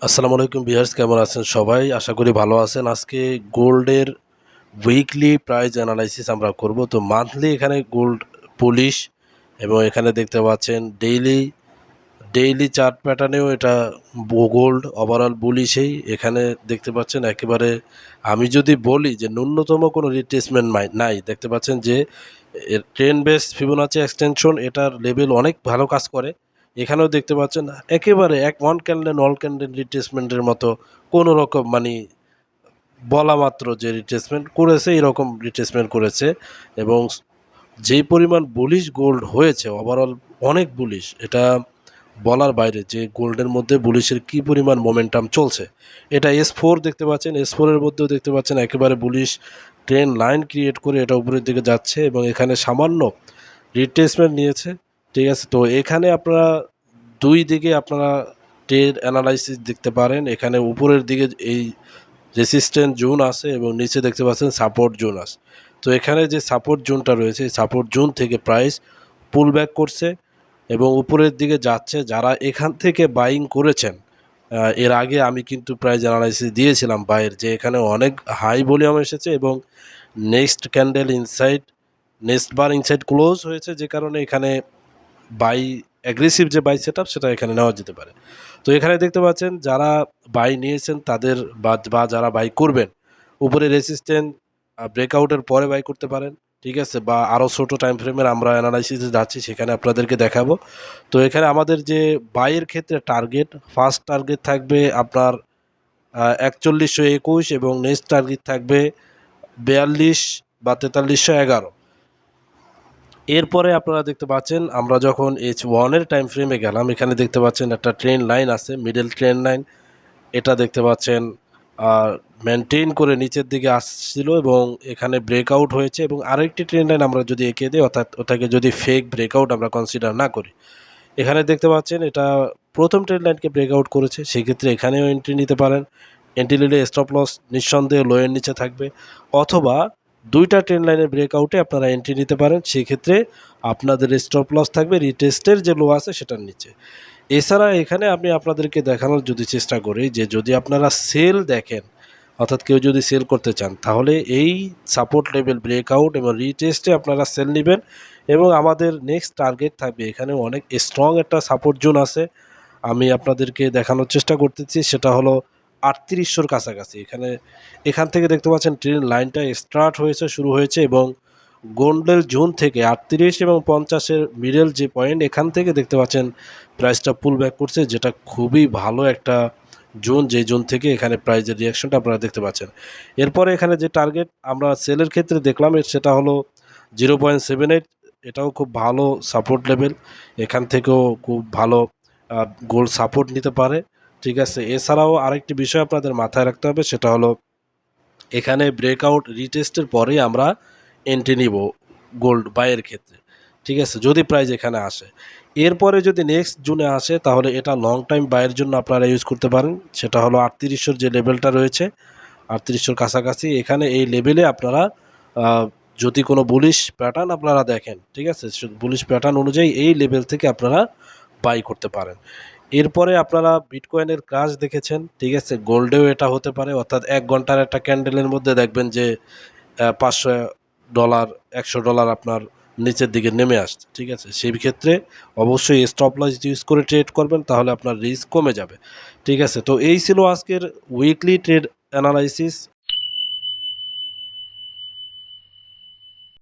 আসসালামু আলাইকুম ভিউয়ার্স, কেমন আছেন সবাই? আশা করি ভালো আছেন। আজকে গোল্ডের উইকলি প্রাইস অ্যানালাইসিস আমরা করব। তো মান্থলি এখানে গোল্ড পুলিশ এবং এখানে দেখতে পাচ্ছেন ডেইলি চার্ট প্যাটার্নেও এটা গোল্ড ওভারঅল বুলিশেই এখানে দেখতে পাচ্ছেন। একেবারে আমি যদি বলি যে ন্যূনতম কোনো রিট্রেসমেন্ট নাই, দেখতে পাচ্ছেন যে ট্রেন্ড বেস ফিবোনাচি এক্সটেনশন এটার লেভেল অনেক ভালো কাজ করে। এখানেও দেখতে পাচ্ছেন একেবারে ওয়ান ক্যান্ডেল অল ক্যান্ডেল রিট্রেসমেন্টের মতো কোনো রকম বলা মাত্র যে রিট্রেসমেন্ট করেছে এরকম রিট্রেসমেন্ট করেছে। এবং যেই পরিমাণ বুলিশ গোল্ড হয়েছে ওভারঅল অনেক বুলিশ, এটা বলার বাইরে যে গোল্ডের মধ্যে বুলিশের কি পরিমাণ মোমেন্টাম চলছে। এটা S4 দেখতে পাচ্ছেন, S4 এর মধ্যেও দেখতে পাচ্ছেন একেবারে বুলিশ ট্রেন লাইন ক্রিয়েট করে এটা উপরের দিকে যাচ্ছে এবং এখানে সামান্য রিট্রেসমেন্ট নিয়েছে। ঠিক আছে, তো এখানে আপনারা দুই দিকে আপনারা ট্রেড অ্যানালাইসিস দেখতে পারেন। এখানে উপরের দিকে এই রেসিস্ট্যান্ট জোন আছে এবং নিচে দেখতে পাচ্ছেন সাপোর্ট জোন আছে। তো এখানে যে সাপোর্ট জোনটা রয়েছে এই সাপোর্ট জোন থেকে প্রাইস পুল ব্যাক করছে এবং উপরের দিকে যাচ্ছে। যারা এখান থেকে বাইং করেছেন, এর আগে আমি কিন্তু প্রাইস অ্যানালাইসিস দিয়েছিলাম বাইয়ের, যে এখানে অনেক হাই ভলিউম এসেছে এবং নেক্সট ক্যান্ডেল ইনসাইড নেক্সট বার ইনসাইড ক্লোজ হয়েছে, যে কারণে এখানে বাই অ্যাগ্রেসিভ যে বাই সেট সেটা এখানে নেওয়া যেতে পারে। তো এখানে দেখতে পাচ্ছেন যারা বাই নিয়েছেন তাদের বা যারা বাই করবেন উপরে রেসিস্ট্যান্ট ব্রেকআউটের পরে বাই করতে পারেন। ঠিক আছে, বা আরও ছোটো টাইম ফ্রেমের আমরা অ্যানালাইসিসে যাচ্ছি, সেখানে আপনাদেরকে দেখাবো। তো এখানে আমাদের যে বাইয়ের ক্ষেত্রে টার্গেট, ফার্স্ট টার্গেট থাকবে আপনার 4121 এবং নেক্সট টার্গেট থাকবে 42 বা 4311। এরপরে আপনারা দেখতে পাচ্ছেন আমরা যখন H1 টাইম ফ্রেমে গেলাম, এখানে দেখতে পাচ্ছেন একটা ট্রেন লাইন আছে, মিডল ট্রেন লাইন। এটা দেখতে পাচ্ছেন মেনটেন করে নিচের দিকে আসছিল এবং এখানে ব্রেকআউট হয়েছে। এবং আরেকটি ট্রেন লাইন আমরা যদি এঁকে দিই, অর্থাৎ ওটাকে যদি ফেক ব্রেকআউট আমরা কনসিডার না করি, এখানে দেখতে পাচ্ছেন এটা প্রথম ট্রেন লাইনকে ব্রেকআউট করেছে, সেক্ষেত্রে এখানেও এন্ট্রি নিতে পারেন। এন্ট্রি নিলে স্টপ লস নিঃসন্দেহে লোয়ের নিচে থাকবে, অথবা দুইটা ট্রেন লাইনের ব্রেকআউটে আপনারা এন্ট্রি নিতে পারেন, সেক্ষেত্রে আপনাদের স্টপ লস থাকবে রিটেস্টের যে লো আছে সেটার নিচে। এছাড়া এখানে আমি আপনাদেরকে দেখানোর যদি চেষ্টা করি যে যদি আপনারা সেল দেখেন, অর্থাৎ কেউ যদি সেল করতে চান, তাহলে এই সাপোর্ট লেভেল ব্রেকআউট এবং রিটেস্টে আপনারা সেল নেবেন। এবং আমাদের নেক্সট টার্গেট থাকবে এখানে অনেক স্ট্রং একটা সাপোর্ট জোন আছে, আমি আপনাদেরকে দেখানোর চেষ্টা করতেছি, সেটা হলো 3800-র কাছাকাছি। এখান থেকে দেখতে পাচ্ছেন ট্রেন লাইনটা স্টার্ট হয়েছে, শুরু হয়েছে এবং গোল্ডের জোন থেকে 38 এবং 50-এর মিডল যে পয়েন্ট, এখান থেকে দেখতে পাচ্ছেন প্রাইসটা পুল ব্যাক করছে, যেটা খুবই ভালো একটা জোন, যে জোন থেকে এখানে প্রাইজের রিয়াকশনটা আপনারা দেখতে পাচ্ছেন। এরপরে এখানে যে টার্গেট আমরা সেলের ক্ষেত্রে দেখলাম সেটা হলো 0.78। এটাও খুব ভালো সাপোর্ট লেভেল, এখান থেকেও খুব ভালো গোল্ড সাপোর্ট নিতে পারে। ঠিক আছে, এছাড়াও আরেকটি বিষয় আপনাদের মাথায় রাখতে হবে, সেটা হলো এখানে ব্রেকআউট রিটেস্টের পরেই আমরা এন্ট্রি নিব গোল্ড বাইয়ের ক্ষেত্রে। ঠিক আছে, যদি প্রাইস এখানে আসে, এরপরে যদি নেক্সট জুনে আসে, তাহলে এটা লং টাইম বাইয়ের জন্য আপনারা ইউজ করতে পারেন। সেটা হলো 3800-র যে লেভেলটা রয়েছে, 3800-র কাছাকাছি, এখানে এই লেভেলে আপনারা যদি কোনো বুলিশ প্যাটার্ন আপনারা দেখেন, ঠিক আছে, বুলিশ প্যাটার্ন অনুযায়ী এই লেভেল থেকে আপনারা বাই করতে পারেন। এরপরে আপনারা বিটকয়েনের ক্রাশ দেখেছেন, ঠিক আছে, গোল্ডেও এটা হতে পারে, অর্থাৎ 1 ঘন্টার একটা ক্যান্ডেলের মধ্যে দেখবেন যে $500 $100 আপনার নিচের দিকে নেমে আসছে। ঠিক আছে, সেই ক্ষেত্রে অবশ্যই স্টপ লস ইউজ করে ট্রেড করবেন, তাহলে আপনার রিস্ক কমে যাবে। ঠিক আছে, তো এই ছিল আজকের উইকলি ট্রেড অ্যানালাইসিস।